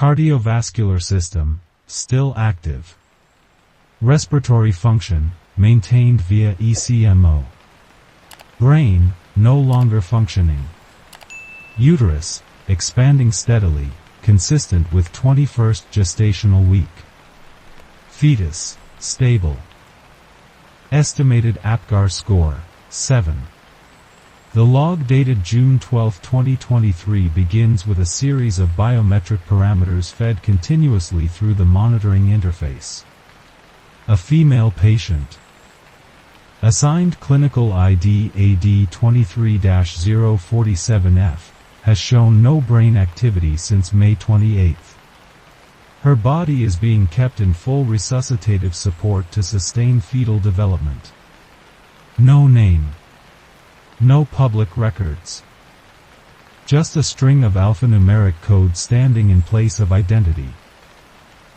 Cardiovascular system, still active. Respiratory function, maintained via ECMO. Brain, no longer functioning. Uterus, expanding steadily, consistent with 21st gestational week. Fetus, stable. Estimated APGAR score, 7. The log dated June 12, 2023 begins with a series of biometric parameters fed continuously through the monitoring interface. A female patient. Assigned clinical ID AD23-047F, has shown no brain activity since May 28. Her body is being kept in full resuscitative support to sustain fetal development. No name. No public records. Just a string of alphanumeric code standing in place of identity.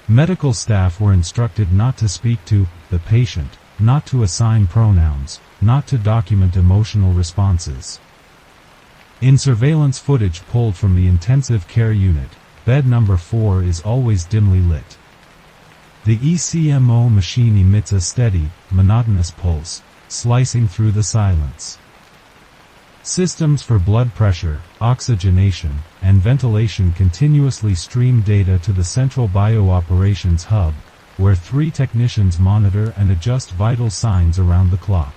Medical staff were instructed not to speak to the patient, not to assign pronouns, not to document emotional responses. In surveillance footage pulled from the intensive care unit, bed number 4 is always dimly lit. The ECMO machine emits a steady, monotonous pulse, slicing through the silence. Systems for blood pressure, oxygenation, and ventilation continuously stream data to the central biooperations hub, where 3 technicians monitor and adjust vital signs around the clock.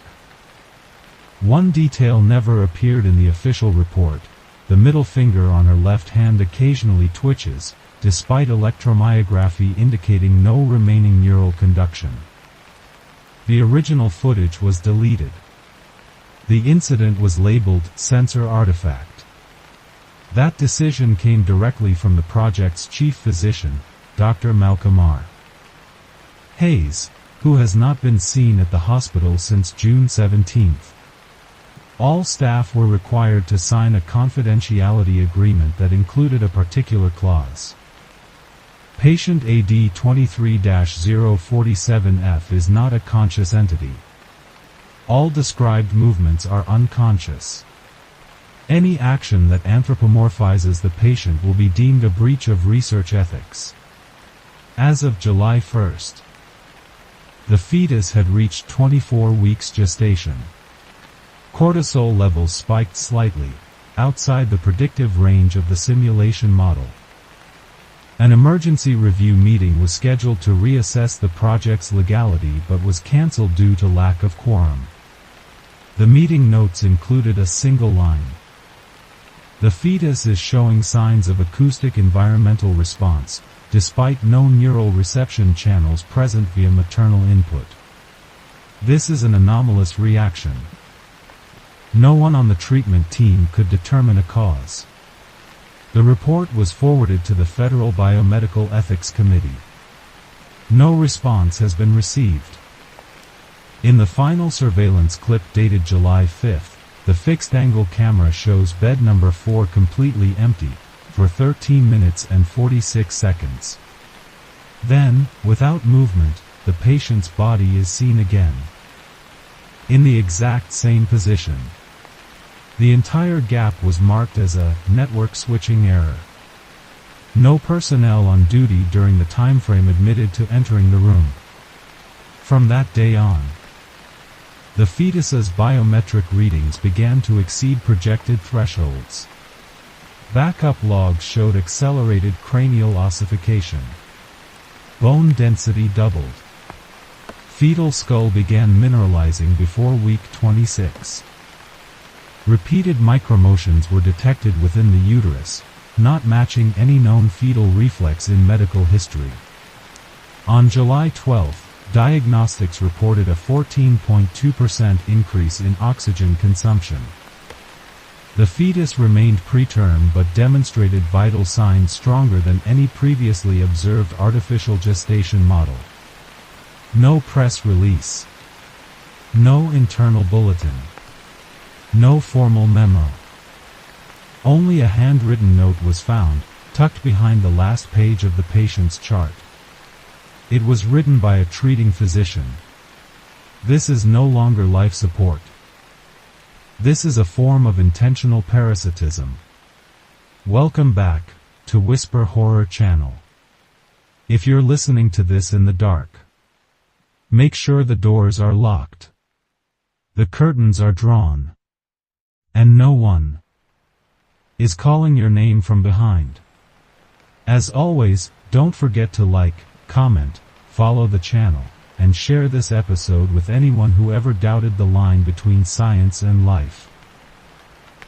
One detail never appeared in the official report: the middle finger on her left hand occasionally twitches, despite electromyography indicating no remaining neural conduction. The original footage was deleted. The incident was labeled "Sensor Artifact." That decision came directly from the project's chief physician, Dr. Malcolm R. Hayes, who has not been seen at the hospital since June 17. All staff were required to sign a confidentiality agreement that included a particular clause. Patient AD23-047F is not a conscious entity. All described movements are unconscious. Any action that anthropomorphizes the patient will be deemed a breach of research ethics. As of July 1, the fetus had reached 24 weeks gestation. Cortisol levels spiked slightly, outside the predictive range of the simulation model. An emergency review meeting was scheduled to reassess the project's legality but was cancelled due to lack of quorum. The meeting notes included a single line: "The fetus is showing signs of acoustic environmental response, despite no neural reception channels present via maternal input. This is an anomalous reaction." No one on the treatment team could determine a cause. The report was forwarded to the Federal Biomedical Ethics Committee. No response has been received. In the final surveillance clip dated July 5, the fixed-angle camera shows bed number 4 completely empty, for 13 minutes and 46 seconds. Then, without movement, the patient's body is seen again. In the exact same position. The entire gap was marked as a network switching error. No personnel on duty during the timeframe admitted to entering the room. From that day on, the fetus's biometric readings began to exceed projected thresholds. Backup logs showed accelerated cranial ossification. Bone density doubled. Fetal skull began mineralizing before week 26. Repeated micromotions were detected within the uterus, not matching any known fetal reflex in medical history. On July 12, diagnostics reported a 14.2% increase in oxygen consumption. The fetus remained preterm but demonstrated vital signs stronger than any previously observed artificial gestation model. No press release. No internal bulletin. No formal memo. Only a handwritten note was found, tucked behind the last page of the patient's chart. It was written by a treating physician. "This is no longer life support. This is a form of intentional parasitism. Welcome back to Whisper Horror Channel. If you're listening to this in the dark, make sure the doors are locked, the curtains are drawn, and no one is calling your name from behind. As always, don't forget to like, comment, follow the channel, and share this episode with anyone who ever doubted the line between science and life.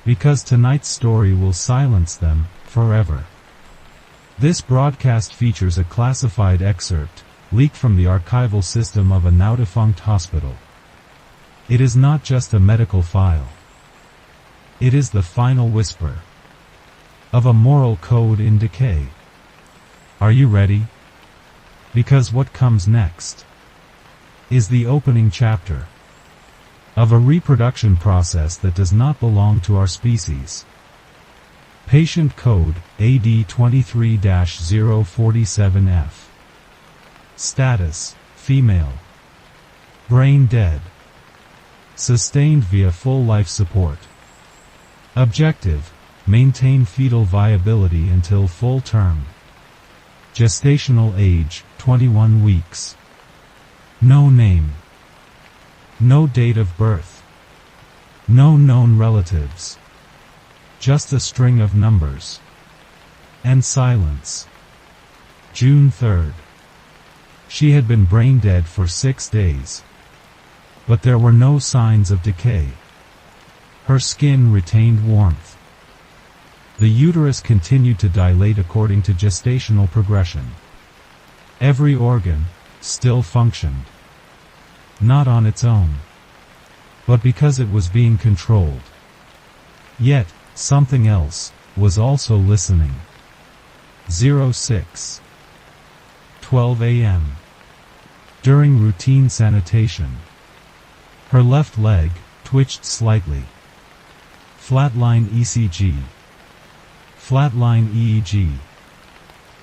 Because tonight's story will silence them forever. This broadcast features a classified excerpt, leaked from the archival system of a now-defunct hospital. It is not just a medical file. It is the final whisper of a moral code in decay. Are you ready? Because what comes next is the opening chapter of a reproduction process that does not belong to our species. Patient code AD 23-047F. Status: female. Brain dead. Sustained via full life support. Objective: maintain fetal viability until full term. Gestational age: 21 weeks. No name. No date of birth. No known relatives. Just a string of numbers. And silence. June 3rd. She had been brain dead for 6 days. But there were no signs of decay. Her skin retained warmth. The uterus continued to dilate according to gestational progression. Every organ still functioned. Not on its own, but because it was being controlled. Yet, something else was also listening. 06:12 a.m. During routine sanitation, her left leg twitched slightly. Flatline ECG. Flatline EEG.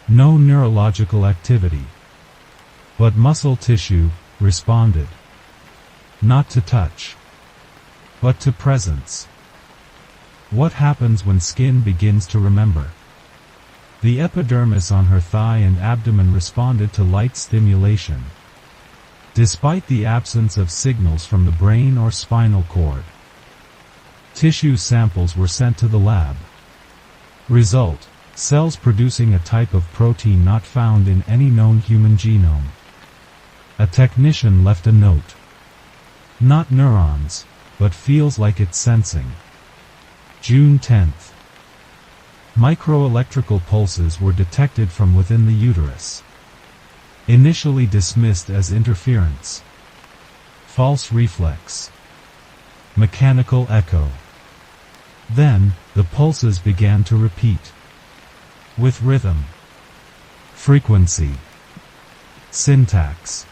No neurological activity, but muscle tissue responded. Not to touch, but to presence. What happens when skin begins to remember? The epidermis on her thigh and abdomen responded to light stimulation, despite the absence of signals from the brain or spinal cord. Tissue samples were sent to the lab. Result: cells producing a type of protein not found in any known human genome. A technician left a note. Not neurons, but feels like it's sensing. June 10th. Microelectrical pulses were detected from within the uterus. Initially dismissed as interference. False reflex. Mechanical echo. Then, the pulses began to repeat. With rhythm. Frequency. Syntax.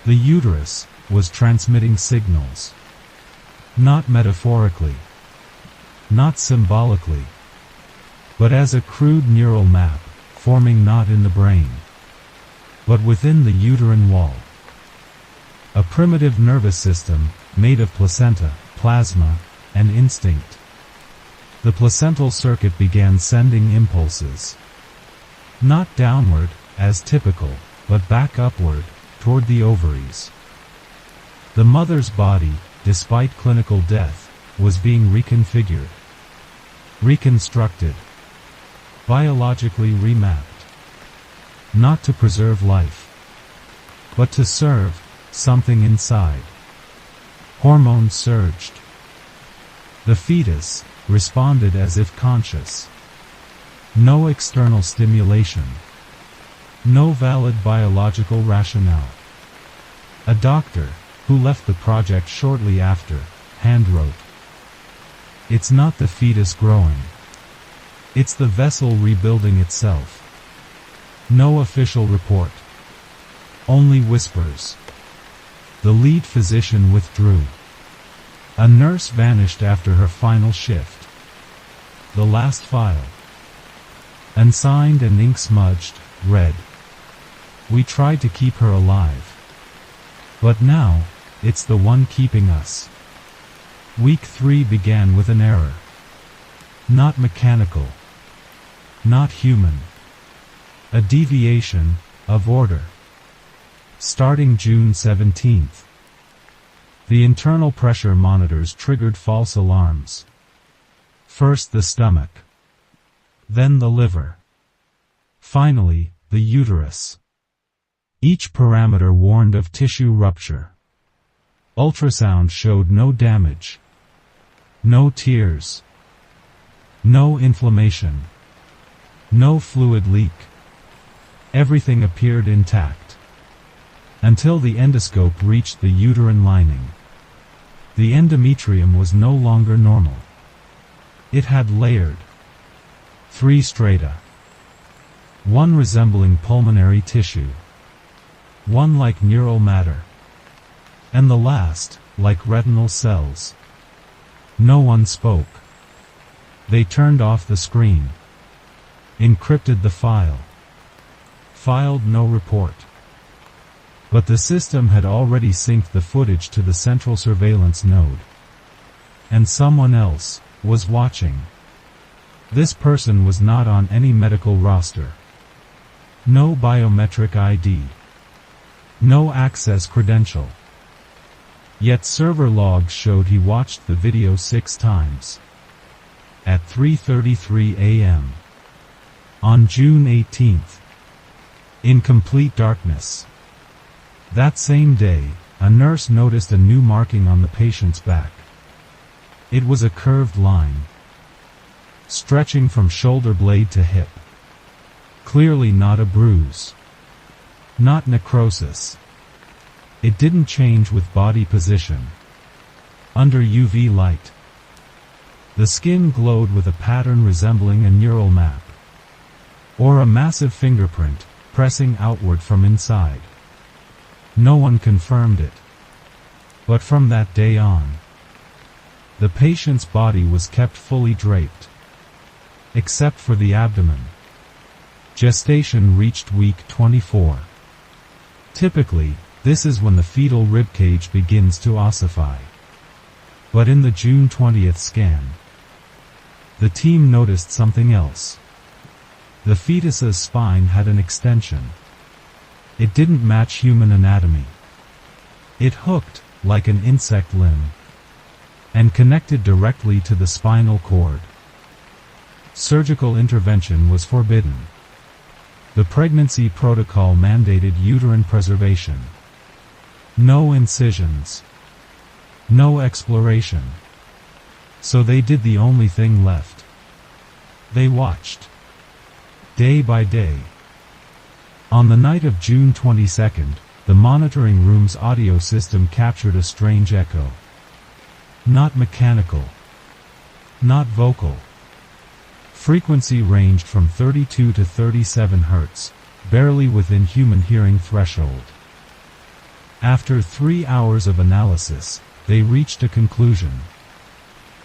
The uterus was transmitting signals. Not metaphorically. Not symbolically. But as a crude neural map, forming not in the brain, but within the uterine wall. A primitive nervous system, made of placenta, plasma, and instinct. The placental circuit began sending impulses. Not downward, as typical, but back upward, toward the ovaries. The mother's body, despite clinical death, was being reconfigured. Reconstructed. Biologically remapped. Not to preserve life, but to serve something inside. Hormones surged. The fetus responded as if conscious. No external stimulation. No valid biological rationale. A doctor, who left the project shortly after, handwrote. It's not the fetus growing. It's the vessel rebuilding itself. No official report. Only whispers. The lead physician withdrew. A nurse vanished after her final shift. The last file. Unsigned and ink-smudged, read. We tried to keep her alive. But now, it's the one keeping us. Week 3 began with an error. Not mechanical. not human. A deviation of order. Starting June 17th. The internal pressure monitors triggered false alarms. First the stomach. Then the liver. Finally, the uterus. Each parameter warned of tissue rupture. Ultrasound showed no damage. No tears. No inflammation. No fluid leak. Everything appeared intact. Until the endoscope reached the uterine lining. The endometrium was no longer normal. It had layered 3 strata. One resembling pulmonary tissue. One like neural matter. And the last, like retinal cells. No one spoke. They turned off the screen. Encrypted the file. Filed no report. But the system had already synced the footage to the central surveillance node. And someone else was watching. This person was not on any medical roster. No biometric ID. No access credential. Yet server logs showed he watched the video 6 times. At 3:33 a.m. on June 18th. In complete darkness. That same day, a nurse noticed a new marking on the patient's back. It was a curved line, stretching from shoulder blade to hip. Clearly not a bruise. Not necrosis. It didn't change with body position. Under UV light. The skin glowed with a pattern resembling a neural map. Or a massive fingerprint, pressing outward from inside. No one confirmed it. But from that day on, the patient's body was kept fully draped. Except for the abdomen. Gestation reached week 24. Typically, this is when the fetal ribcage begins to ossify. But in the June 20th scan, the team noticed something else. The fetus's spine had an extension. It didn't match human anatomy. It hooked, like an insect limb, and connected directly to the spinal cord. Surgical intervention was forbidden. The pregnancy protocol mandated uterine preservation. No incisions. No exploration. So they did the only thing left. They watched. Day by day. On the night of June 22nd, the monitoring room's audio system captured a strange echo. Not mechanical. Not vocal. Frequency ranged from 32 to 37 Hz, barely within human hearing threshold. After 3 hours of analysis, they reached a conclusion.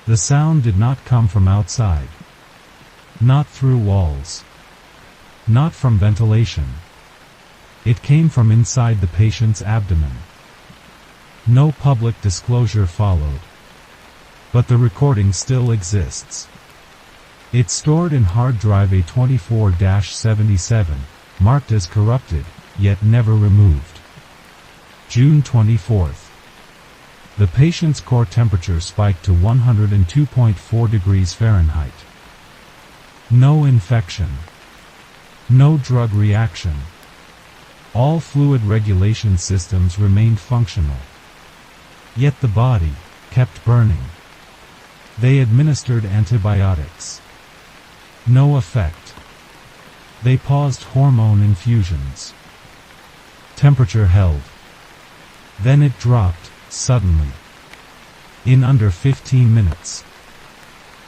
The sound did not come from outside. Not through walls. Not from ventilation. It came from inside the patient's abdomen. No public disclosure followed. But the recording still exists. It's stored in hard drive A24-77, marked as corrupted, yet never removed. June 24th. The patient's core temperature spiked to 102.4 degrees Fahrenheit. No infection. No drug reaction. All fluid regulation systems remained functional. Yet the body kept burning. They administered antibiotics. No effect. They paused hormone infusions. Temperature held. Then it dropped, suddenly. In under 15 minutes.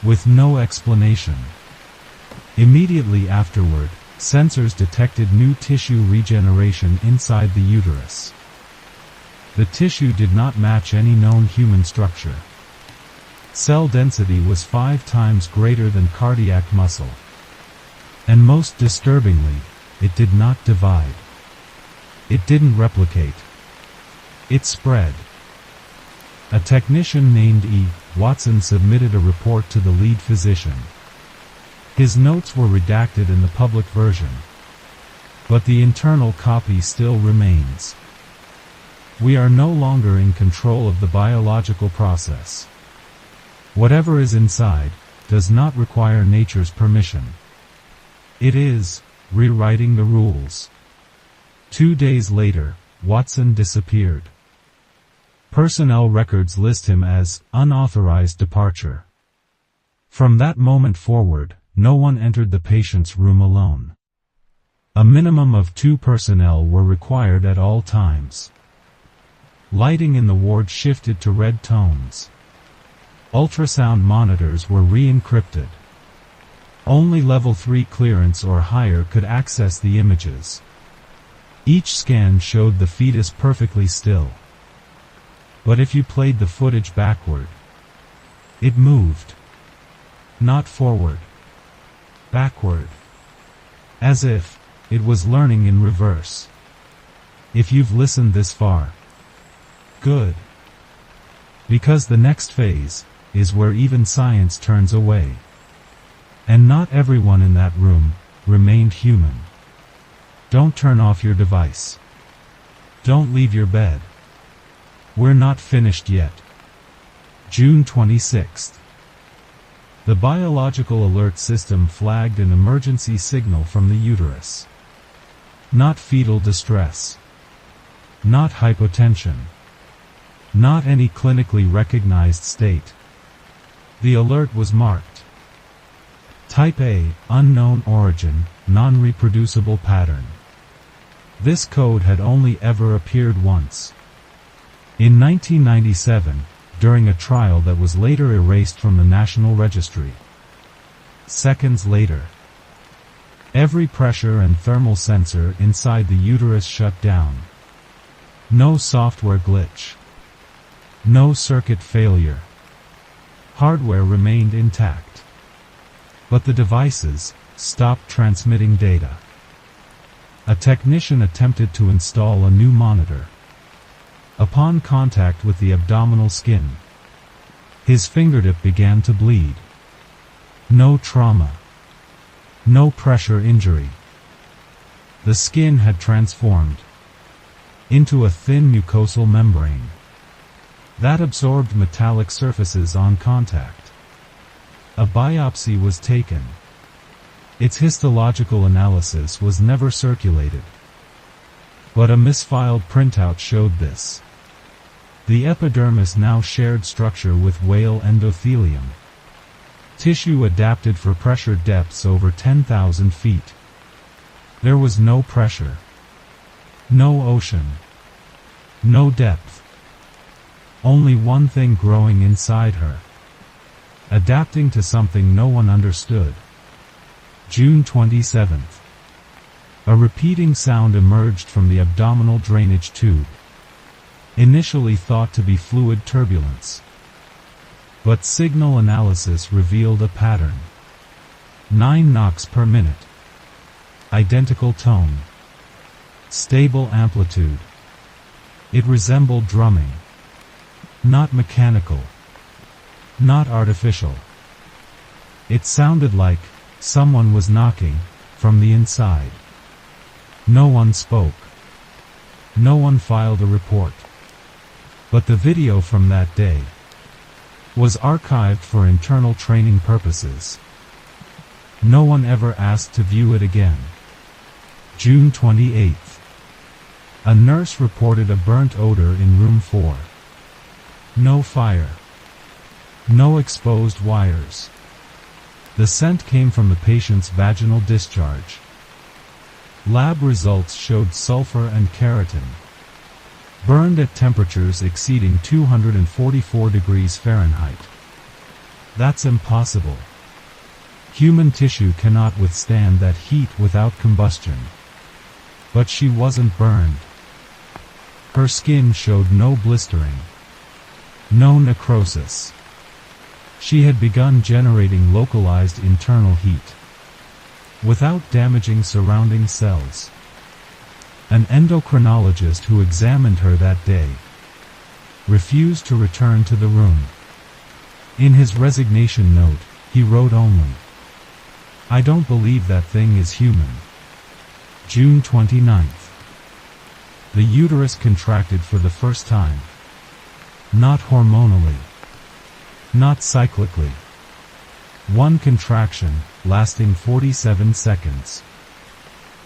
With no explanation. Immediately afterward, sensors detected new tissue regeneration inside the uterus. The tissue did not match any known human structure. Cell density was 5 times greater than cardiac muscle. And most disturbingly, it did not divide. It didn't replicate. It spread. A technician named E. Watson submitted a report to the lead physician. His notes were redacted in the public version, but the internal copy still remains. We are no longer in control of the biological process. Whatever is inside does not require nature's permission. It is rewriting the rules. 2 days later, Watson disappeared. Personnel records list him as unauthorized departure. From that moment forward, no one entered the patient's room alone. A minimum of 2 personnel were required at all times. Lighting in the ward shifted to red tones. Ultrasound monitors were re-encrypted. Only level 3 clearance or higher could access the images. Each scan showed the fetus perfectly still. But if you played the footage backward, it moved. Not forward. Backward. As if it was learning in reverse. If you've listened this far, good. Because the next phase is where even science turns away. And not everyone in that room remained human. Don't turn off your device. Don't leave your bed. We're not finished yet. June 26th. The biological alert system flagged an emergency signal from the uterus. Not fetal distress. Not hypotension. Not any clinically recognized state. The alert was marked Type A, unknown origin, non-reproducible pattern. This code had only ever appeared once. In 1997, during a trial that was later erased from the National Registry. Seconds later, every pressure and thermal sensor inside the uterus shut down. No software glitch. No circuit failure. Hardware remained intact. But the devices stopped transmitting data. A technician attempted to install a new monitor. Upon contact with the abdominal skin, his fingertip began to bleed. No trauma. No pressure injury. The skin had transformed into a thin mucosal membrane that absorbed metallic surfaces on contact. A biopsy was taken. Its histological analysis was never circulated, but a misfiled printout showed this. The epidermis now shared structure with whale endothelium. Tissue adapted for pressure depths over 10,000 feet. There was no pressure. No ocean. No depth. Only one thing growing inside her. Adapting to something no one understood. June 27th. A repeating sound emerged from the abdominal drainage tube. Initially thought to be fluid turbulence. But signal analysis revealed a pattern. 9 knocks per minute. Identical tone. Stable amplitude. It resembled drumming. Not mechanical. Not artificial. It sounded like someone was knocking from the inside. No one spoke. No one filed a report. But the video from that day was archived for internal training purposes. No one ever asked to view it again. June 28th. A nurse reported a burnt odor in room 4. No fire. No exposed wires. The scent came from the patient's vaginal discharge. Lab results showed sulfur and keratin. Burned at temperatures exceeding 244 degrees Fahrenheit. That's impossible. Human tissue cannot withstand that heat without combustion. But she wasn't burned. Her skin showed no blistering. No necrosis. She had begun generating localized internal heat without damaging surrounding cells. An endocrinologist who examined her that day refused to return to the room. In his resignation note, he wrote only, I don't believe that thing is human. June 29th. The uterus contracted for the first time. Not hormonally. Not cyclically. One contraction, lasting 47 seconds.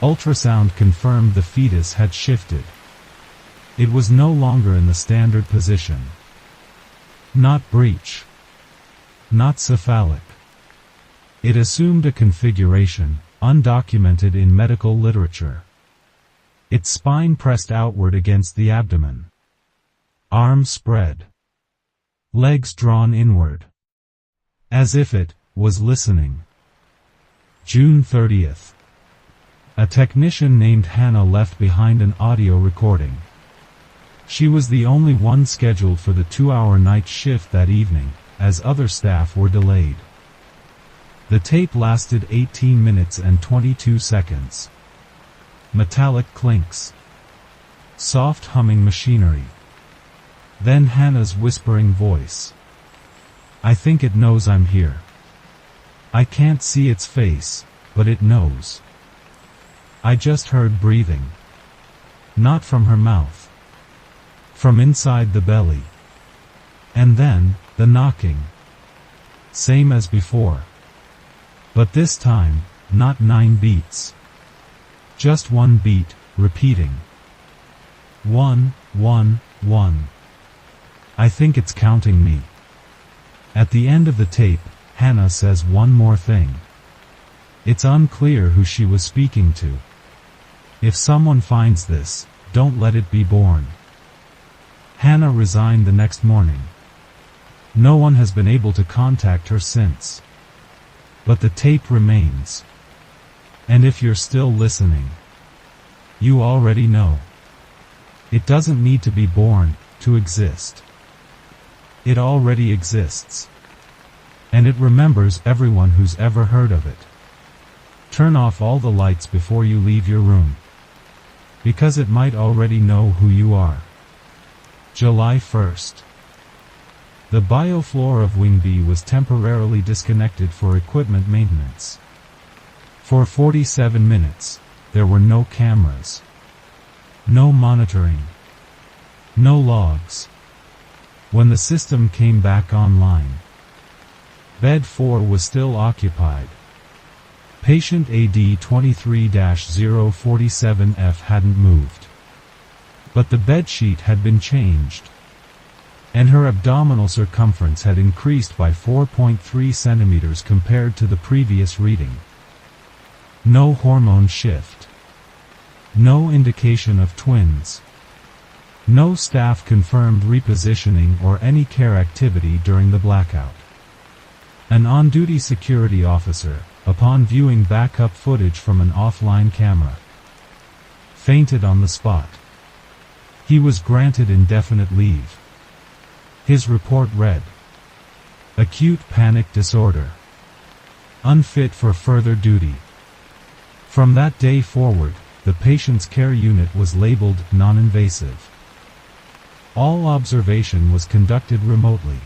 Ultrasound confirmed the fetus had shifted. It was no longer in the standard position. Not breech. Not cephalic. It assumed a configuration, undocumented in medical literature. Its spine pressed outward against the abdomen. Arms spread. Legs drawn inward. As if it was listening. June 30th. A technician named Hannah left behind an audio recording. She was the only one scheduled for the 2-hour night shift that evening, as other staff were delayed. The tape lasted 18 minutes and 22 seconds. Metallic clinks. Soft humming machinery. Then Hannah's whispering voice. I think it knows I'm here. I can't see its face, but it knows. I just heard breathing. Not from her mouth. From inside the belly. And then, the knocking. Same as before. But this time, not 9 beats. Just 1 beat, repeating. 1, 1, 1. I think it's counting me. At the end of the tape, Hannah says one more thing. It's unclear who she was speaking to. If someone finds this, don't let it be born. Hannah resigned the next morning. No one has been able to contact her since. But the tape remains. And if you're still listening, you already know. It doesn't need to be born to exist. It already exists. And it remembers everyone who's ever heard of it. Turn off all the lights before you leave your room. Because it might already know who you are. July 1st. The biofloor of Wing B was temporarily disconnected for equipment maintenance. For 47 minutes, there were no cameras. No monitoring. No logs. When the system came back online, Bed 4 was still occupied. Patient AD 23-047F hadn't moved. But the bedsheet had been changed. And her abdominal circumference had increased by 4.3 centimeters compared to the previous reading. No hormone shift. No indication of twins. No staff confirmed repositioning or any care activity during the blackout. An on-duty security officer, upon viewing backup footage from an offline camera, fainted on the spot. He was granted indefinite leave. His report read: acute panic disorder. Unfit for further duty. From that day forward, the patient's care unit was labeled non-invasive. All observation was conducted remotely.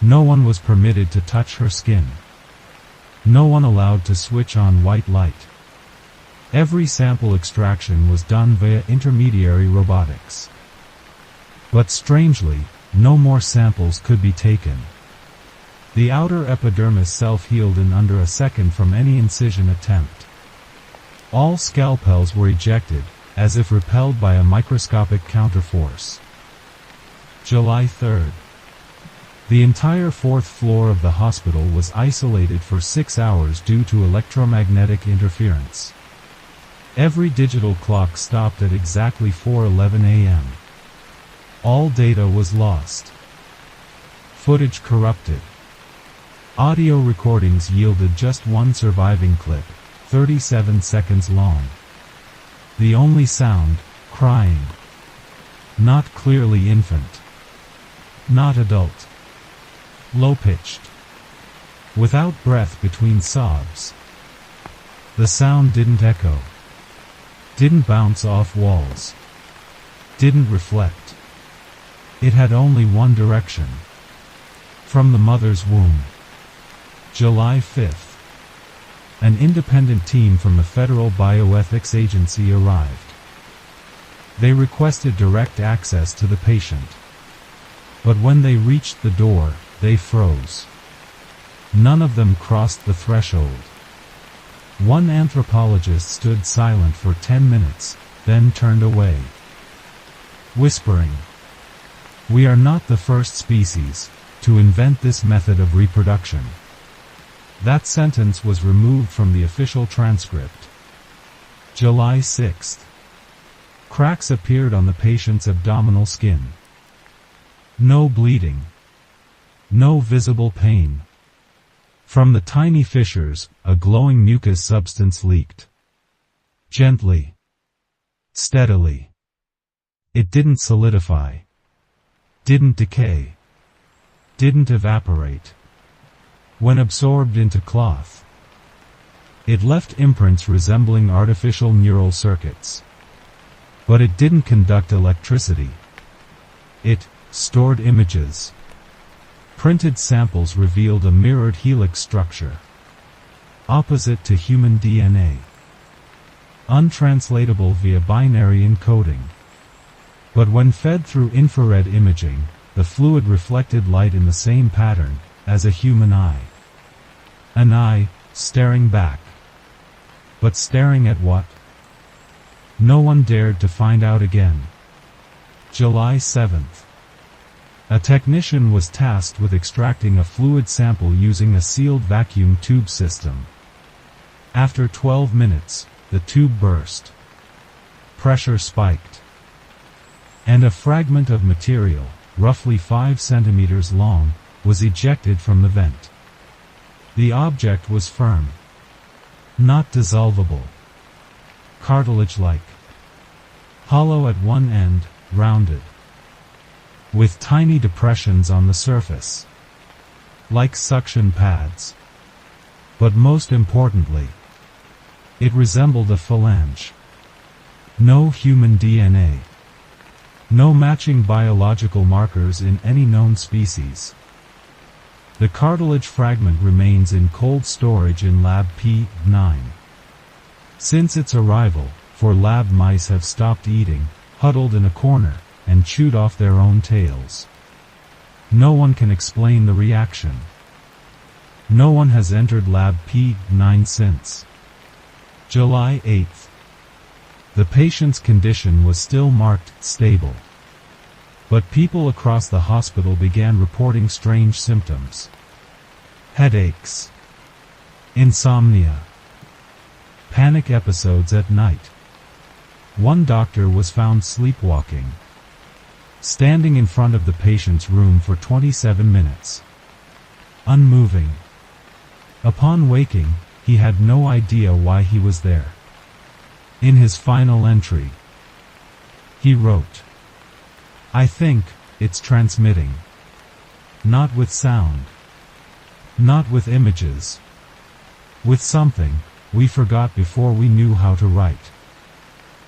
No one was permitted to touch her skin. No one allowed to switch on white light. Every sample extraction was done via intermediary robotics. But strangely, no more samples could be taken. The outer epidermis self-healed in under a second from any incision attempt. All scalpels were ejected, as if repelled by a microscopic counterforce. July 3rd. The entire 4th floor of the hospital was isolated for 6 hours due to electromagnetic interference. Every digital clock stopped at exactly 4:11 a.m. All data was lost. Footage corrupted. Audio recordings yielded just one surviving clip, 37 seconds long. The only sound, crying. Not clearly infant. Not adult. Low-pitched. Without breath between sobs. The sound didn't echo. Didn't bounce off walls. Didn't reflect. It had only one direction. From the mother's womb. July 5th. an independent team from the Federal Bioethics Agency arrived. They requested direct access to the patient. But when they reached the door, they froze. None of them crossed the threshold. One anthropologist stood silent for 10 minutes, then turned away, whispering, "We are not the first species to invent this method of reproduction." That sentence was removed from the official transcript. July 6th. Cracks appeared on the patient's abdominal skin. No bleeding. No visible pain. From the tiny fissures, a glowing mucus substance leaked. Gently. Steadily. It didn't solidify. Didn't decay. Didn't evaporate. When absorbed into cloth, it left imprints resembling artificial neural circuits. But it didn't conduct electricity. It stored images. Printed samples revealed a mirrored helix structure, opposite to human DNA. Untranslatable via binary encoding. But when fed through infrared imaging, the fluid reflected light in the same pattern as a human eye. An eye, staring back. But staring at what? No one dared to find out again. July 7th. A technician was tasked with extracting a fluid sample using a sealed vacuum tube system. After 12 minutes, the tube burst. Pressure spiked. And a fragment of material, roughly 5 centimeters long, was ejected from the vent. The object was firm. Not dissolvable. Cartilage-like. Hollow at one end, rounded. With tiny depressions on the surface. Like suction pads. But most importantly, it resembled a phalange. No human DNA. No matching biological markers in any known species. The cartilage fragment remains in cold storage in Lab P9. Since its arrival, 4 lab mice have stopped eating, huddled in a corner, and chewed off their own tails. No one can explain the reaction. No one has entered Lab P9 since. July 8th. The patient's condition was still marked stable. But people across the hospital began reporting strange symptoms. Headaches. Insomnia. Panic episodes at night. One doctor was found sleepwalking, standing in front of the patient's room for 27 minutes. Unmoving. Upon waking, he had no idea why he was there. In his final entry, he wrote, "I think it's transmitting. Not with sound. Not with images. With something we forgot before we knew how to write."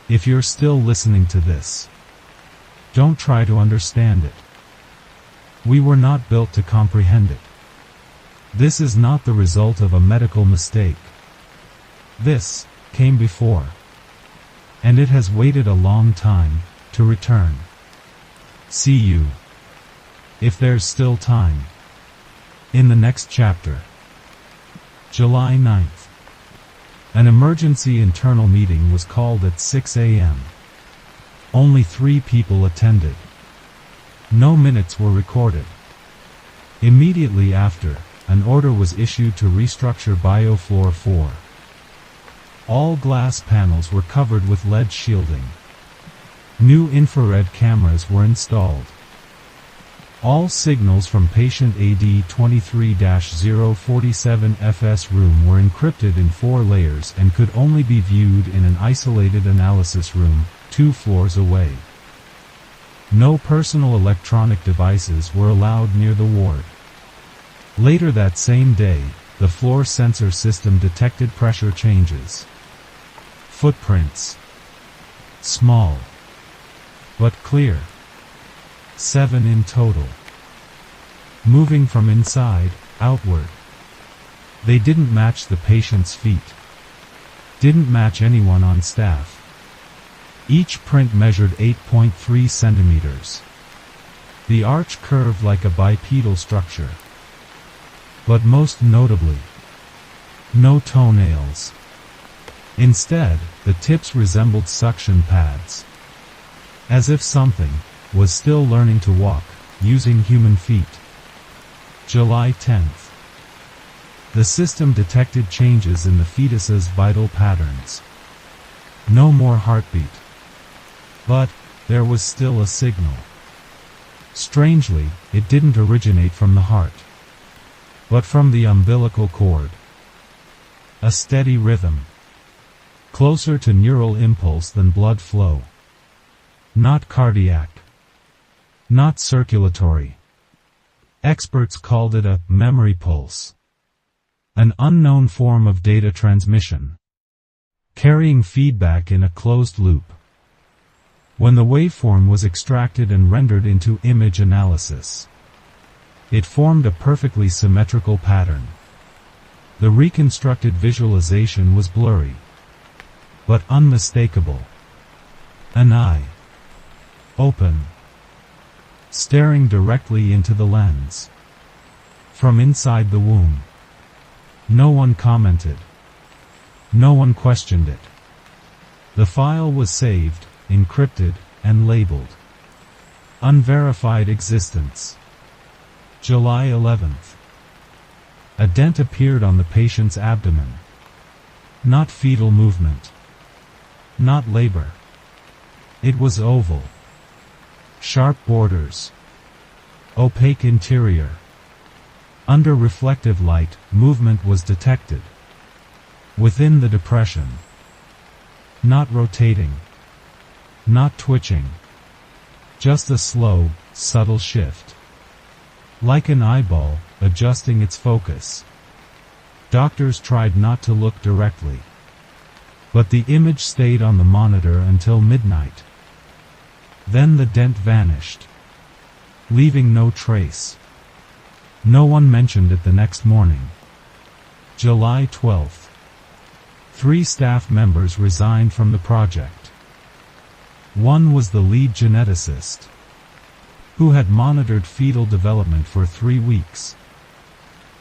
If you're still listening to this, don't try to understand it. We were not built to comprehend it. This is not the result of a medical mistake. This came before. And it has waited a long time to return. See you, if there's still time, in the next chapter. July 9th. An emergency internal meeting was called at 6 a.m. Only 3 people attended. No minutes were recorded. Immediately after, an order was issued to restructure Biofloor 4. All glass panels were covered with lead shielding. New infrared cameras were installed. All signals from patient AD 23-047FS room were encrypted in 4 layers and could only be viewed in an isolated analysis room, 2 floors away. No personal electronic devices were allowed near the ward. Later that same day, the floor sensor system detected pressure changes. Footprints. Small. But clear. 7 in total. Moving from inside, outward. They didn't match the patient's feet. Didn't match anyone on staff. Each print measured 8.3 centimeters. The arch curved like a bipedal structure. But most notably, no toenails. Instead, the tips resembled suction pads. As if something was still learning to walk, using human feet. July 10th. The system detected changes in the fetus's vital patterns. No more heartbeat. But there was still a signal. Strangely, it didn't originate from the heart, but from the umbilical cord. A steady rhythm. Closer to neural impulse than blood flow. Not cardiac. Not circulatory. Experts called it a memory pulse. An unknown form of data transmission. Carrying feedback in a closed loop. When the waveform was extracted and rendered into image analysis, it formed a perfectly symmetrical pattern. The reconstructed visualization was blurry, but unmistakable. An eye. Open. Staring directly into the lens. From inside the womb. No one commented. No one questioned it. The file was saved, encrypted, and labeled. Unverified existence. July 11th. A dent appeared on the patient's abdomen. Not fetal movement. Not labor. It was oval. Sharp borders. Opaque interior. Under reflective light, movement was detected. Within the depression. Not rotating. Not twitching. Just a slow, subtle shift. Like an eyeball, adjusting its focus. Doctors tried not to look directly. But the image stayed on the monitor until midnight. Then the dent vanished. Leaving no trace. No one mentioned it the next morning. July 12th. 3 staff members resigned from the project. One was the lead geneticist, who had monitored fetal development for 3 weeks.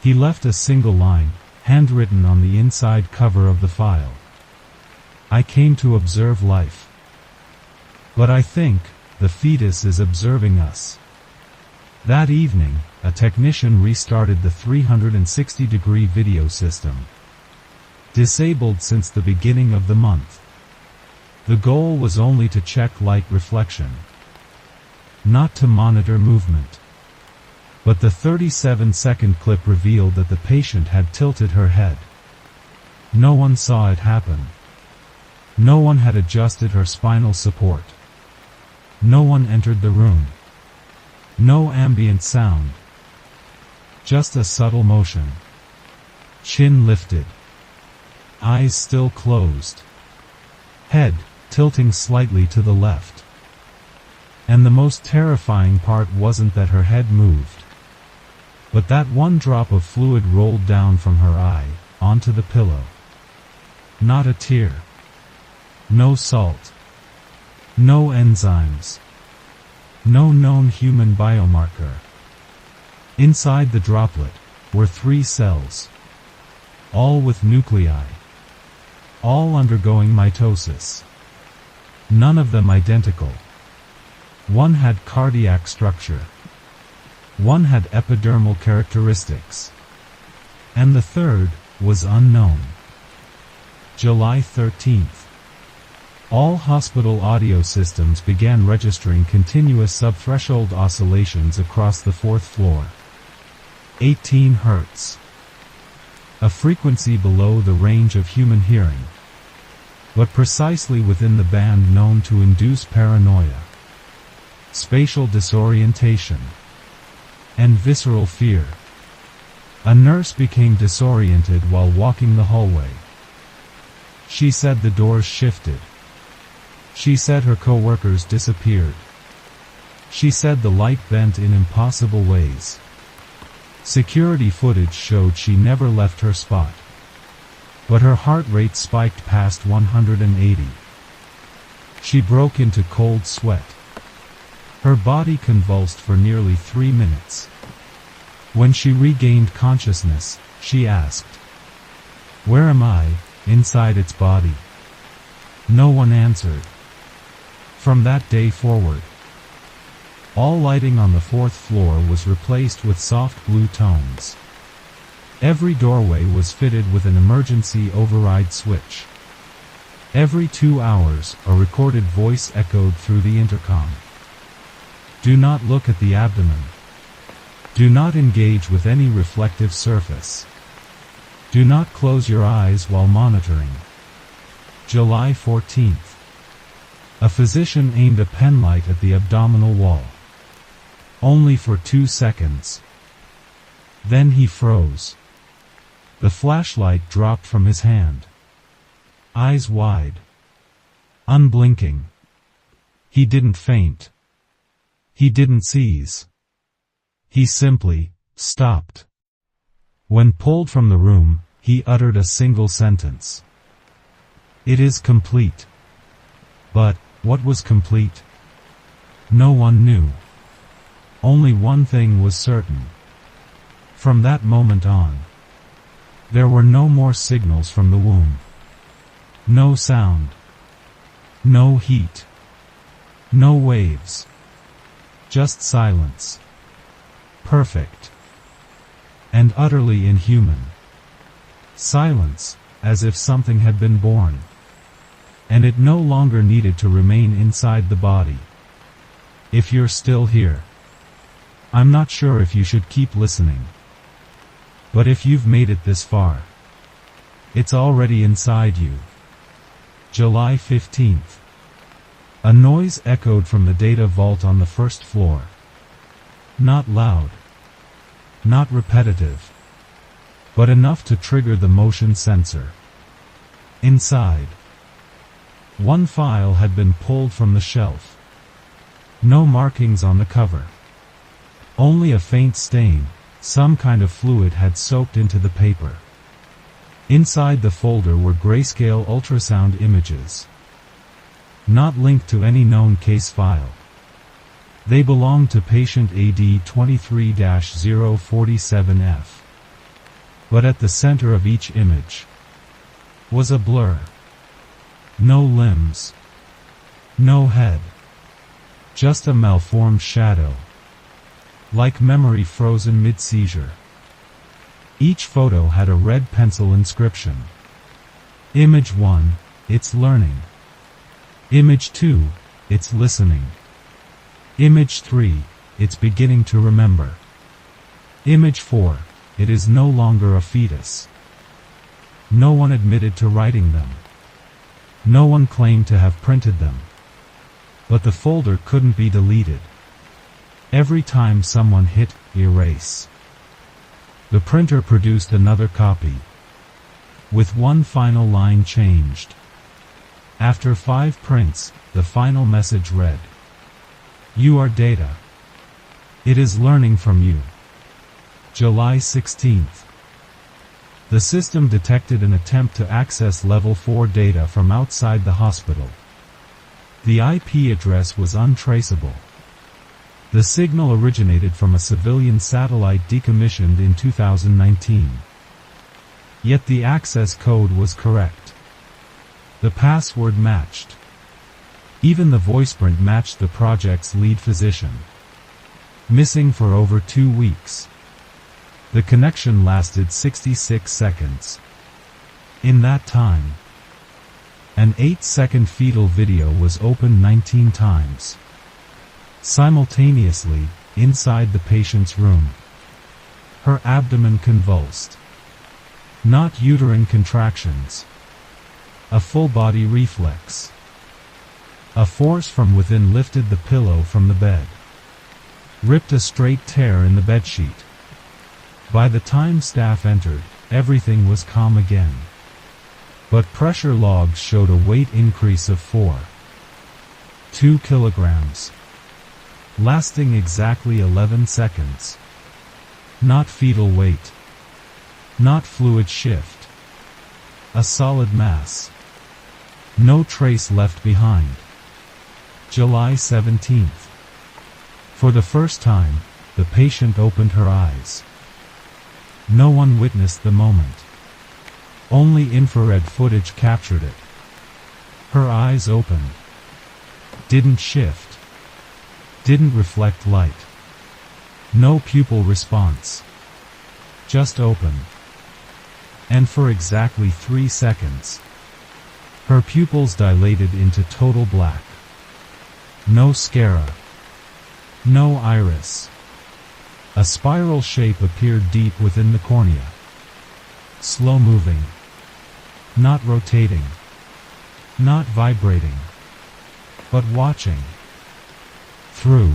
He left a single line, handwritten on the inside cover of the file. I came to observe life. But I think the fetus is observing us. That evening, a technician restarted the 360-degree video system. Disabled since the beginning of the month. The goal was only to check light reflection. Not to monitor movement. But the 37-second clip revealed that the patient had tilted her head. No one saw it happen. No one had adjusted her spinal support. No one entered the room. No ambient sound. Just a subtle motion. Chin lifted. Eyes still closed. Head tilting slightly to the left. And the most terrifying part wasn't that her head moved, but that one drop of fluid rolled down from her eye, onto the pillow. Not a tear. No salt. No enzymes. No known human biomarker. Inside the droplet were 3 cells. All with nuclei. All undergoing mitosis. None of them identical. One had cardiac structure. One had epidermal characteristics. And the third was unknown. July 13th. All hospital audio systems began registering continuous subthreshold oscillations across the 4th floor. 18 Hz. A frequency below the range of human hearing, but precisely within the band known to induce paranoia, spatial disorientation, and visceral fear. A nurse became disoriented while walking the hallway. She said the doors shifted. She said her coworkers disappeared. She said the light bent in impossible ways. Security footage showed she never left her spot. But her heart rate spiked past 180. She broke into cold sweat. Her body convulsed for nearly 3 minutes. When she regained consciousness, she asked, "Where am I, inside its body?" No one answered. From that day forward, all lighting on the 4th floor was replaced with soft blue tones. Every doorway was fitted with an emergency override switch. Every 2 hours, a recorded voice echoed through the intercom. Do not look at the abdomen. Do not engage with any reflective surface. Do not close your eyes while monitoring. July 14th. A physician aimed a penlight at the abdominal wall. Only for 2 seconds. Then he froze. The flashlight dropped from his hand. Eyes wide. Unblinking. He didn't faint. He didn't seize. He simply stopped. When pulled from the room, he uttered a single sentence. "It is complete." But what was complete? No one knew. Only one thing was certain. From that moment on, there were no more signals from the womb. No sound. No heat. No waves. Just silence. Perfect. And utterly inhuman. Silence, as if something had been born. And it no longer needed to remain inside the body. If you're still here, I'm not sure if you should keep listening. But if you've made it this far, it's already inside you. July 15th. A noise echoed from the data vault on the 1st floor. Not loud. Not repetitive. But enough to trigger the motion sensor. Inside, one file had been pulled from the shelf. No markings on the cover. Only a faint stain. Some kind of fluid had soaked into the paper. Inside the folder were grayscale ultrasound images. Not linked to any known case file. They belonged to patient AD 23-047F. But at the center of each image was a blur. No limbs. No head. Just a malformed shadow. Like memory frozen mid-seizure. Each photo had a red pencil inscription. Image 1, it's learning. Image 2, it's listening. Image 3, it's beginning to remember. Image 4, it is no longer a fetus. No one admitted to writing them. No one claimed to have printed them. But the folder couldn't be deleted. Every time someone hit erase, the printer produced another copy, with one final line changed. After 5 prints, the final message read, "You are data. It is learning from you." July 16th. The system detected an attempt to access Level 4 data from outside the hospital. The IP address was untraceable. The signal originated from a civilian satellite decommissioned in 2019. Yet the access code was correct. The password matched. Even the voiceprint matched the project's lead physician. Missing for over 2 weeks. The connection lasted 66 seconds. In that time, an 8-second fetal video was opened 19 times. Simultaneously, inside the patient's room. Her abdomen convulsed. Not uterine contractions. A full-body reflex. A force from within lifted the pillow from the bed. Ripped a straight tear in the bedsheet. By the time staff entered, everything was calm again. But pressure logs showed a weight increase of 4.2 kilograms. Lasting exactly 11 seconds. Not fetal weight. Not fluid shift. A solid mass. No trace left behind. July 17th. For the first time, the patient opened her eyes. No one witnessed the moment. Only infrared footage captured it. Her eyes opened. Didn't shift. Didn't reflect light. No pupil response. Just open. And for exactly 3 seconds, her pupils dilated into total black. No sclera. No iris. A spiral shape appeared deep within the cornea. Slow moving. Not rotating. Not vibrating. But watching. Through.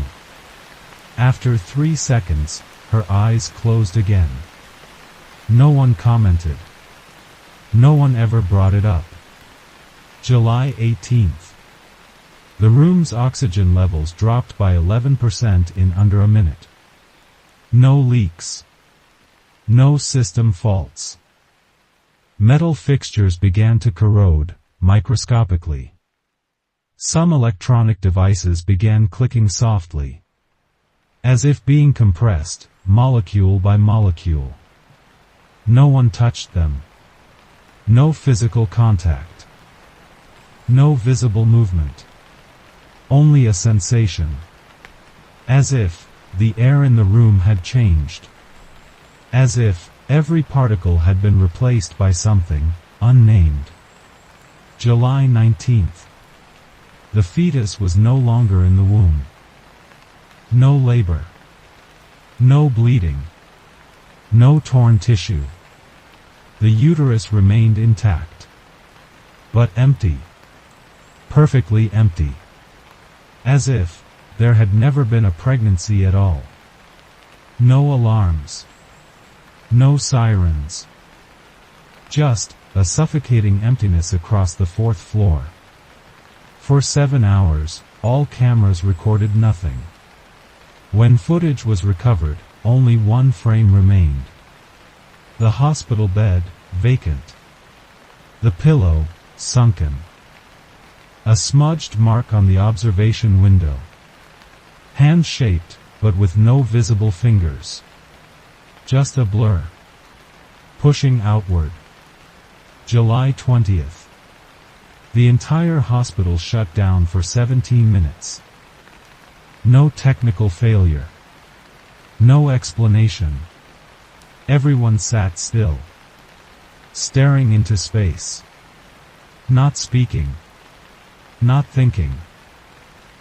After 3 seconds, her eyes closed again. No one commented. No one ever brought it up. July 18th. The room's oxygen levels dropped by 11% in under a minute. No leaks. No system faults. Metal fixtures began to corrode, microscopically. Some electronic devices began clicking softly, as if being compressed, molecule by molecule. No one touched them. No physical contact. No visible movement. Only a sensation. As if the air in the room had changed. As if every particle had been replaced by something unnamed. July 19th. The fetus was no longer in the womb. No labor. No bleeding. No torn tissue. The uterus remained intact. But empty. Perfectly empty. As if there had never been a pregnancy at all. No alarms. No sirens. Just a suffocating emptiness across the 4th floor. For 7 hours, all cameras recorded nothing. When footage was recovered, only one frame remained. The hospital bed, vacant. The pillow, sunken. A smudged mark on the observation window. Hand-shaped, but with no visible fingers. Just a blur. Pushing outward. July 20th. The entire hospital shut down for 17 minutes. No technical failure. No explanation. Everyone sat still. Staring into space. Not speaking. Not thinking.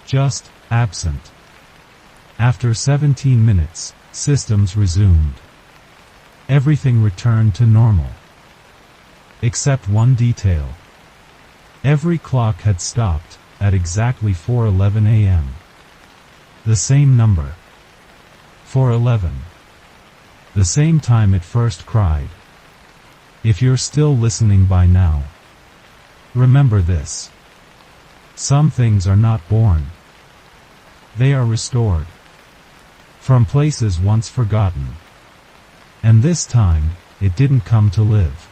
Just absent. After 17 minutes, systems resumed. Everything returned to normal. Except one detail. Every clock had stopped at exactly 4:11 a.m. The same number. 4:11. The same time it first cried. If you're still listening by now, remember this. Some things are not born. They are restored. From places once forgotten. And this time, it didn't come to live.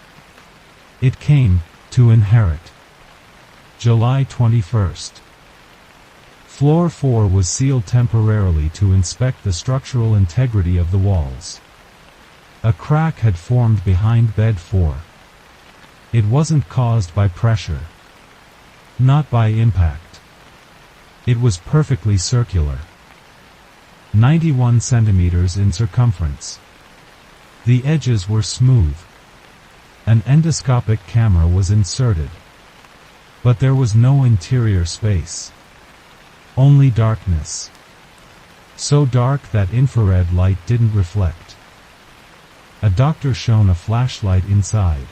It came to inherit. July 21st. Floor 4 was sealed temporarily to inspect the structural integrity of the walls. A crack had formed behind bed 4. It wasn't caused by pressure. Not by impact. It was perfectly circular. 91 centimeters in circumference. The edges were smooth. An endoscopic camera was inserted. But there was no interior space. Only darkness. So dark that infrared light didn't reflect. A doctor shone a flashlight inside.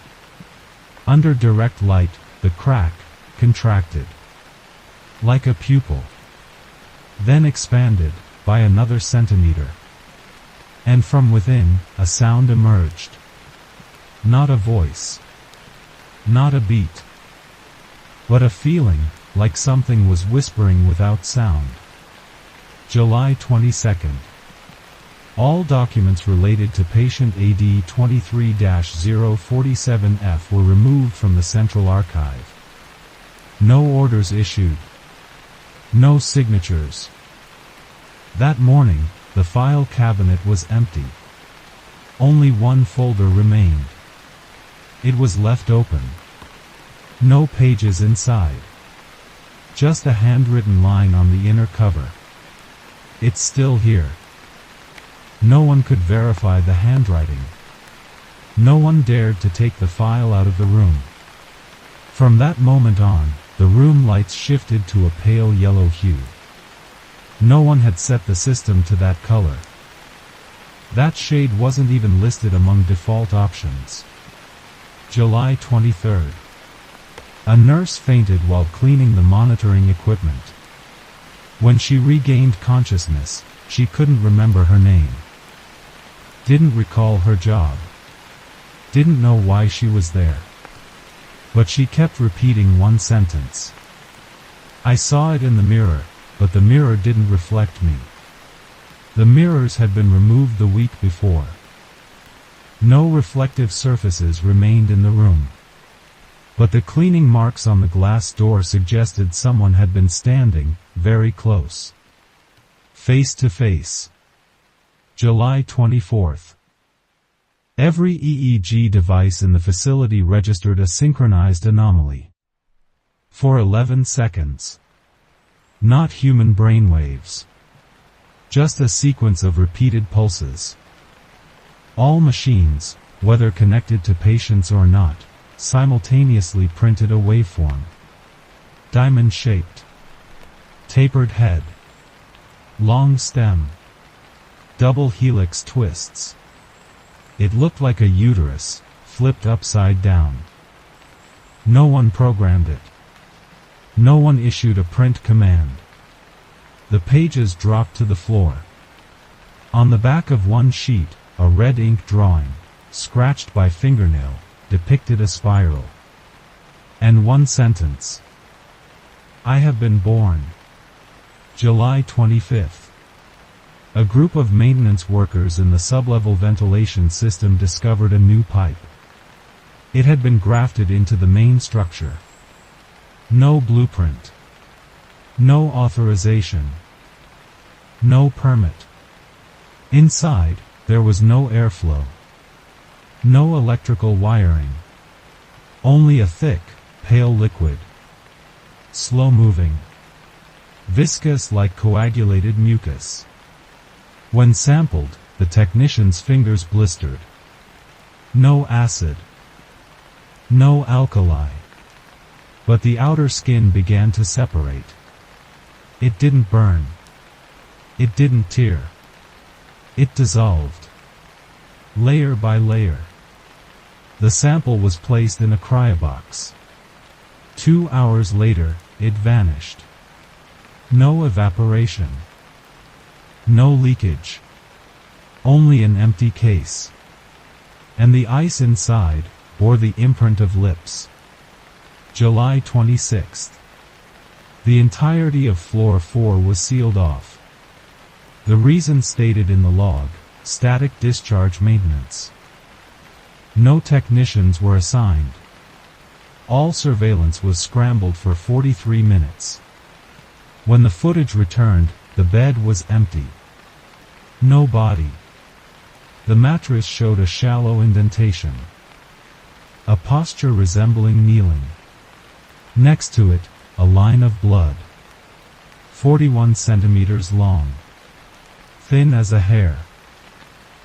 Under direct light, the crack contracted. Like a pupil. Then expanded by another centimeter. And from within, a sound emerged. Not a voice. Not a beat. But a feeling, like something was whispering without sound. July 22nd. All documents related to patient AD 23-047F were removed from the central archive. No orders issued. No signatures. That morning, the file cabinet was empty. Only one folder remained. It was left open. No pages inside. Just a handwritten line on the inner cover. It's still here. No one could verify the handwriting. No one dared to take the file out of the room. From that moment on, the room lights shifted to a pale yellow hue. No one had set the system to that color. That shade wasn't even listed among default options. July 23rd. A nurse fainted while cleaning the monitoring equipment. When she regained consciousness, she couldn't remember her name. Didn't recall her job. Didn't know why she was there. But she kept repeating one sentence. I saw it in the mirror, but the mirror didn't reflect me. The mirrors had been removed the week before. No reflective surfaces remained in the room. But the cleaning marks on the glass door suggested someone had been standing very close. Face to face. July 24th. Every EEG device in the facility registered a synchronized anomaly. For 11 seconds. Not human brainwaves. Just a sequence of repeated pulses. All machines, whether connected to patients or not, simultaneously printed a waveform. Diamond-shaped. Tapered head. Long stem. Double helix twists. It looked like a uterus, flipped upside down. No one programmed it. No one issued a print command. The pages dropped to the floor. On the back of one sheet, a red ink drawing, scratched by fingernail, depicted a spiral. And one sentence. I have been born. July 25th. A group of maintenance workers in the sublevel ventilation system discovered a new pipe. It had been grafted into the main structure. No blueprint. No authorization. No permit. Inside, there was no airflow. No electrical wiring. Only a thick, pale liquid. Slow-moving. Viscous like coagulated mucus. When sampled, the technician's fingers blistered. No acid. No alkali. But the outer skin began to separate. It didn't burn. It didn't tear. It dissolved. Layer by layer. The sample was placed in a cryobox. 2 hours later, it vanished. No evaporation. No leakage. Only an empty case. And the ice inside bore the imprint of lips. July 26th. The entirety of floor 4 was sealed off. The reason stated in the log: static discharge maintenance. No technicians were assigned. All surveillance was scrambled for 43 minutes. When the footage returned, the bed was empty. No body. The mattress showed a shallow indentation. A posture resembling kneeling. Next to it, a line of blood. 41 centimeters long. Thin as a hair.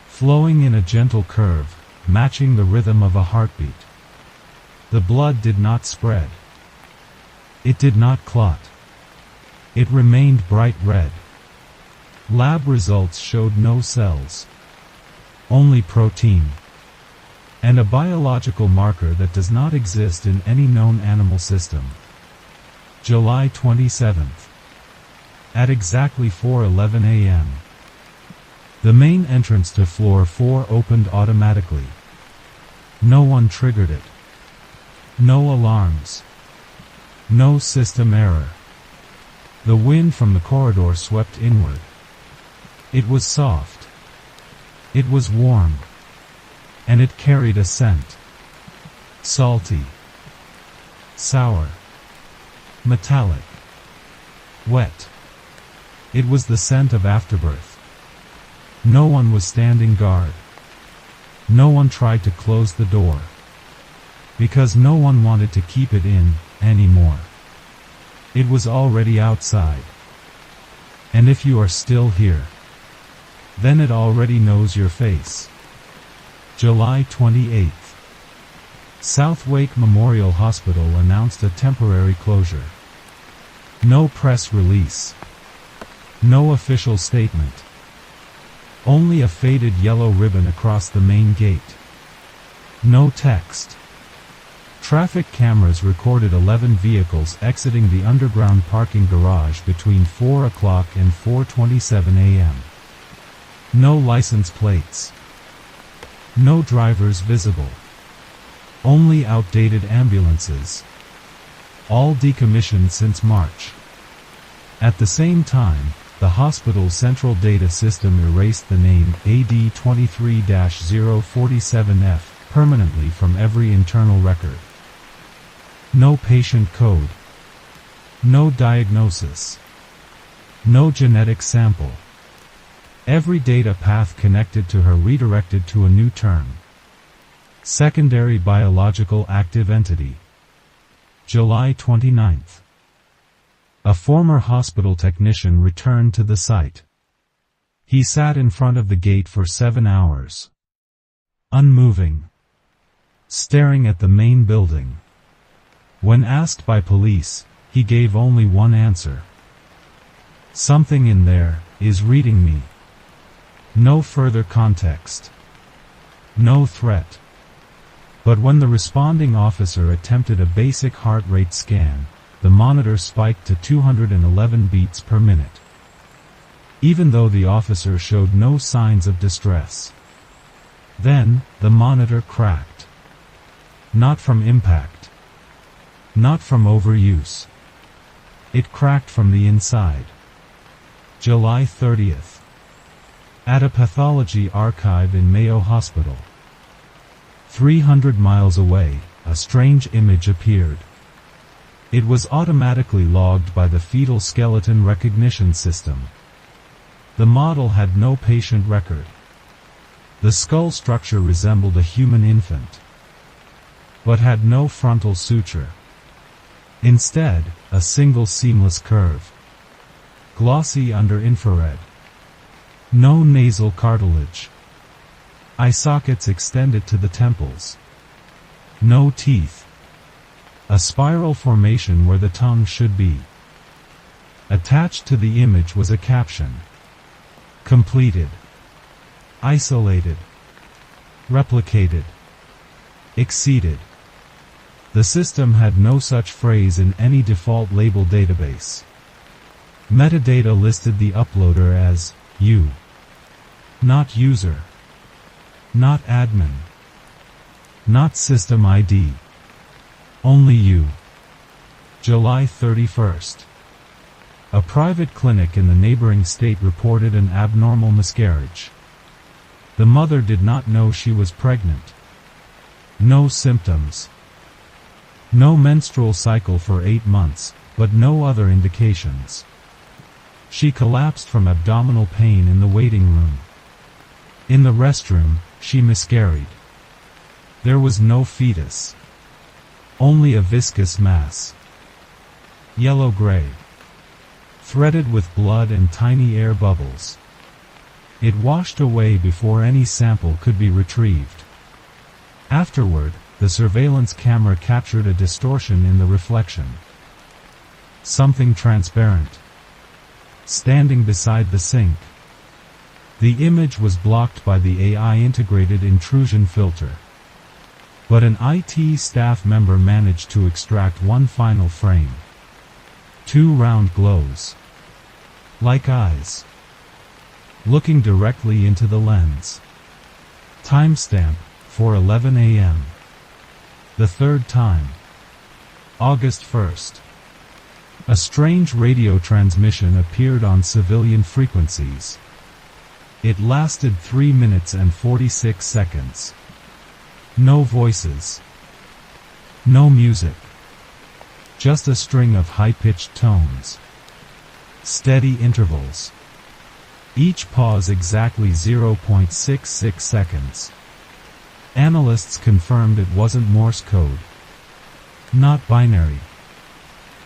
Flowing in a gentle curve, matching the rhythm of a heartbeat. The blood did not spread. It did not clot. It remained bright red. Lab results showed no cells. Only protein. And a biological marker that does not exist in any known animal system. July 27th. At exactly 4:11 a.m. The main entrance to floor 4 opened automatically. No one triggered it. No alarms. No system error. The wind from the corridor swept inward. It was soft. It was warm. And it carried a scent. Salty. Sour. Metallic. Wet. It was the scent of afterbirth. No one was standing guard. No one tried to close the door. Because no one wanted to keep it in, anymore. It was already outside. And if you are still here, then it already knows your face. July 28th. South Wake Memorial Hospital announced a temporary closure. No press release. No official statement. Only a faded yellow ribbon across the main gate. No text. Traffic cameras recorded 11 vehicles exiting the underground parking garage between 4 o'clock and 4:27 a.m. No license plates. No drivers visible. Only outdated ambulances. All decommissioned since March. At the same time, the hospital's central data system erased the name AD23-047F permanently from every internal record. No patient code. No diagnosis. No genetic sample. Every data path connected to her redirected to a new term. Secondary biological active entity. July 29th. A former hospital technician returned to the site. He sat in front of the gate for 7 hours. Unmoving. Staring at the main building. When asked by police, he gave only one answer. Something in there is reading me. No further context. No threat. But when the responding officer attempted a basic heart rate scan, the monitor spiked to 211 beats per minute. Even though the officer showed no signs of distress. Then, the monitor cracked. Not from impact. Not from overuse. It cracked from the inside. July 30th. At a pathology archive in Mayo Hospital. 300 miles away, a strange image appeared. It was automatically logged by the fetal skeleton recognition system. The model had no patient record. The skull structure resembled a human infant, but had no frontal suture. Instead, a single seamless curve. Glossy under infrared. No nasal cartilage. Eye sockets extended to the temples. No teeth. A spiral formation where the tongue should be. Attached to the image was a caption. Completed. Isolated. Replicated. Exceeded. The system had no such phrase in any default label database. Metadata listed the uploader as you. Not user. Not admin. Not system ID. Only you. July 31st. A private clinic in the neighboring state reported an abnormal miscarriage. The mother did not know she was pregnant. No symptoms. No menstrual cycle for 8 months, but no other indications. She collapsed from abdominal pain in the waiting room. In the restroom, she miscarried. There was no fetus. Only a viscous mass. Yellow-gray. Threaded with blood and tiny air bubbles. It washed away before any sample could be retrieved. Afterward, the surveillance camera captured a distortion in the reflection. Something transparent. Standing beside the sink. The image was blocked by the AI-integrated intrusion filter. But an IT staff member managed to extract one final frame. 2 round glows. Like eyes. Looking directly into the lens. Timestamp, 4:11 a.m. The third time. August 1st. A strange radio transmission appeared on civilian frequencies. It lasted 3 minutes and 46 seconds. No voices. No music. Just a string of high-pitched tones. Steady intervals. Each pause exactly 0.66 seconds. Analysts confirmed it wasn't Morse code. Not binary.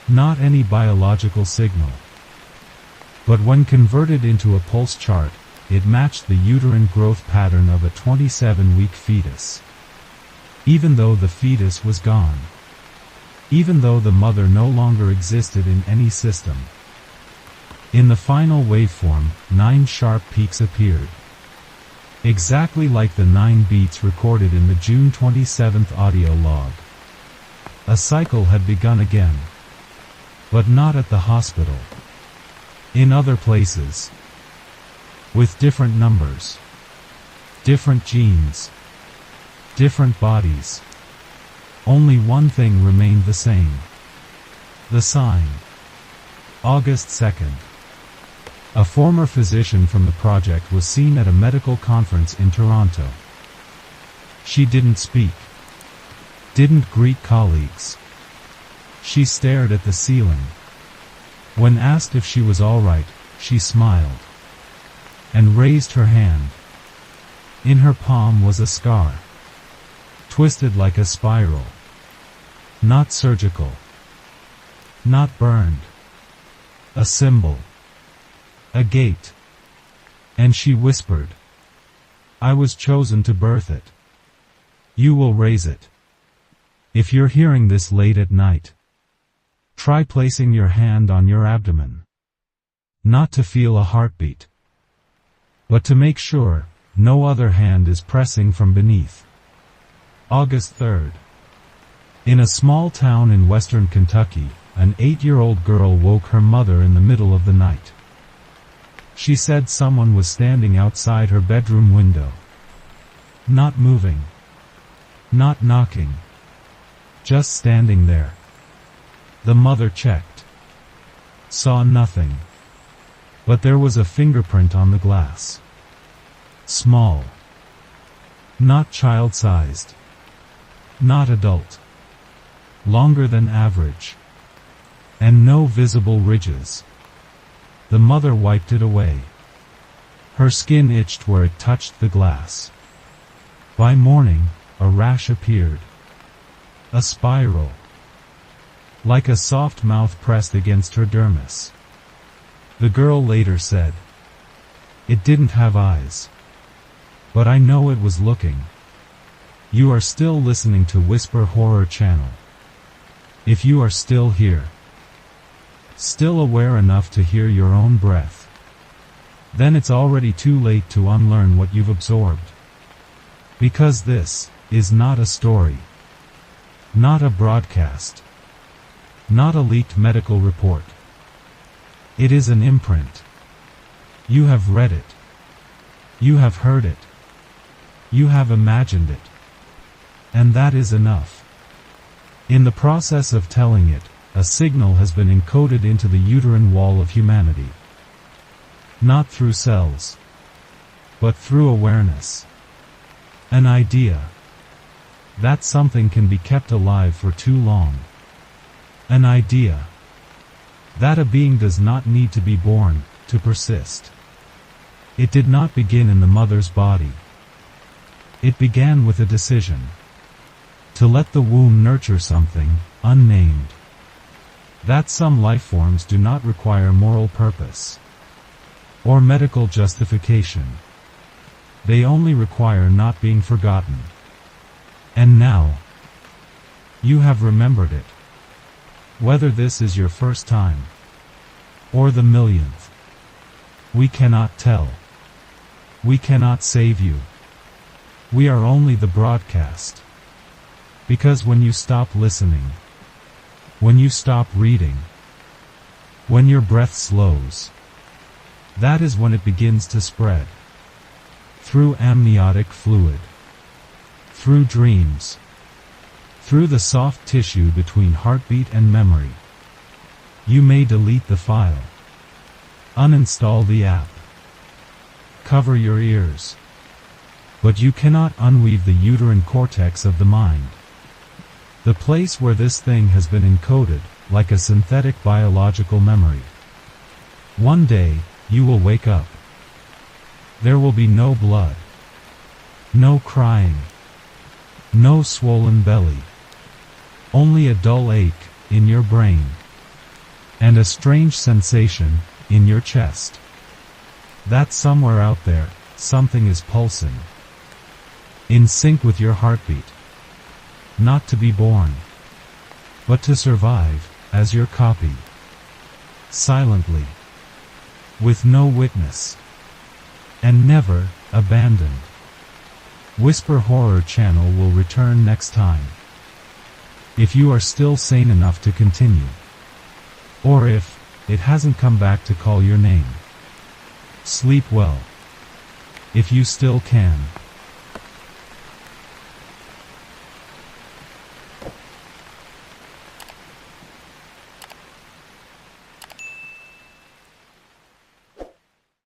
Not any biological signal. But when converted into a pulse chart, it matched the uterine growth pattern of a 27-week fetus. Even though the fetus was gone. Even though the mother no longer existed in any system. In the final waveform, 9 sharp peaks appeared. Exactly like the 9 beats recorded in the June 27th audio log. A cycle had begun again. But not at the hospital. In other places. With different numbers. Different genes. Different bodies. Only one thing remained the same. The sign. August 2nd. A former physician from the project was seen at a medical conference in Toronto. She didn't speak. Didn't greet colleagues. She stared at the ceiling. When asked if she was all right, she smiled. And raised her hand. In her palm was a scar. Twisted like a spiral. Not surgical. Not burned. A symbol. A gate. And she whispered, "I was chosen to birth it. You will raise it." If you're hearing this late at night, try placing your hand on your abdomen. Not to feel a heartbeat, but to make sure no other hand is pressing from beneath. August 3rd. In a small town in western Kentucky, an 8-year-old girl woke her mother in the middle of the night. She said someone was standing outside her bedroom window. Not moving. Not knocking. Just standing there. The mother checked. Saw nothing. But there was a fingerprint on the glass. Small. Not child-sized. Not adult. Longer than average. And no visible ridges. The mother wiped it away. Her skin itched where it touched the glass. By morning, a rash appeared. A spiral. Like a soft mouth pressed against her dermis. The girl later said, "It didn't have eyes. But I know it was looking." You are still listening to Whisper Horror Channel. If you are still here, still aware enough to hear your own breath, then it's already too late to unlearn what you've absorbed. Because this is not a story. Not a broadcast. Not a leaked medical report. It is an imprint. You have read it. You have heard it. You have imagined it. And that is enough. In the process of telling it, a signal has been encoded into the uterine wall of humanity. Not through cells, but through awareness. An idea. That something can be kept alive for too long. An idea. That a being does not need to be born, to persist. It did not begin in the mother's body. It began with a decision. To let the womb nurture something, unnamed. That some lifeforms do not require moral purpose. Or medical justification. They only require not being forgotten. And now, you have remembered it. Whether this is your first time, or the millionth, we cannot tell. We cannot save you. We are only the broadcast. Because when you stop listening, when you stop reading, when your breath slows, that is when it begins to spread. Through amniotic fluid. Through dreams. Through the soft tissue between heartbeat and memory. You may delete the file. Uninstall the app. Cover your ears. But you cannot unweave the uterine cortex of the mind. The place where this thing has been encoded, like a synthetic biological memory. One day, you will wake up. There will be no blood. No crying. No swollen belly. Only a dull ache in your brain. And a strange sensation in your chest. That somewhere out there, something is pulsing. In sync with your heartbeat. Not to be born, but to survive, as your copy. Silently. With no witness. And never abandoned. Whisper Horror Channel will return next time. If you are still sane enough to continue. Or if it hasn't come back to call your name. Sleep well. If you still can.